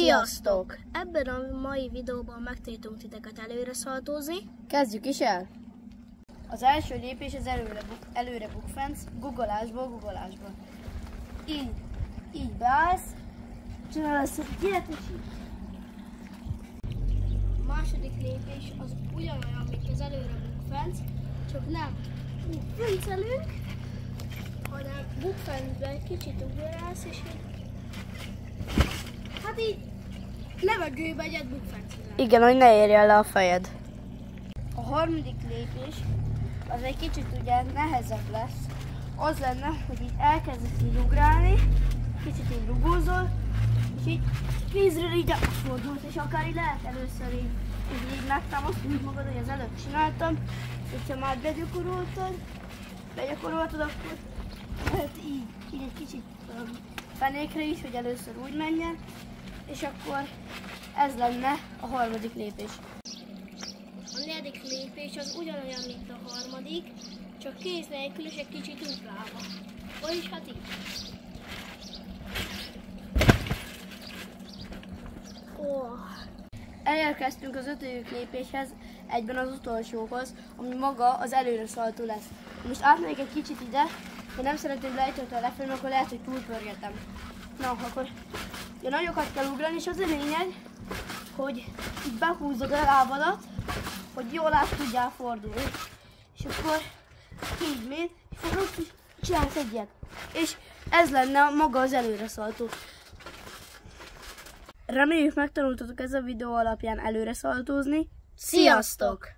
Sziasztok! Ebben a mai videóban megtanítunk titeket előre szaltózni. Kezdjük is el! Az első lépés az előre bukfenc, guggolásból. Így beállsz, csinálsz egy ilyet, és így. A második lépés az ugyanolyan, mint az előre bukfenc, csak nem bukfencelünk, hanem bukfencben kicsit ugrálsz, és így levegőbe egyet bukfencezel. Igen, hogy ne érjen le a fejed. A harmadik lépés az egy kicsit ugye nehezebb lesz. Az lenne, hogy így elkezdesz így ugrálni, kicsit így rugózol, és így kézről így átfordulsz, és akár így lehet először így megtámaszt úgy magad, hogy az előbb csináltam. Hogyha már begyakoroltad, akkor lehet így egy kicsit fenékre is, hogy először úgy menjen, és akkor ez lenne a harmadik lépés. A negyedik lépés az ugyanolyan, mint a harmadik, csak kéz nélkül és egy kicsit ugrálva. Vagyis hát így. Elérkeztünk az ötödik lépéshez, egyben az utolsóhoz, ami maga az előre szaltó lesz. Most átmegyek egy kicsit ide, de nem szeretném lejtőtől lefelé, akkor lehet, hogy túlpörgetem. Na, akkor ugye nagyokat kell ugrani, és az a lényeg, hogy így behúzod a lábadat, hogy jól át tudjál fordulni. És akkor így mész, és fordulsz, és csinálsz egyet. És ez lenne maga az előre szaltó. Reméljük megtanultatok ez a videó alapján előre szaltózni. Sziasztok!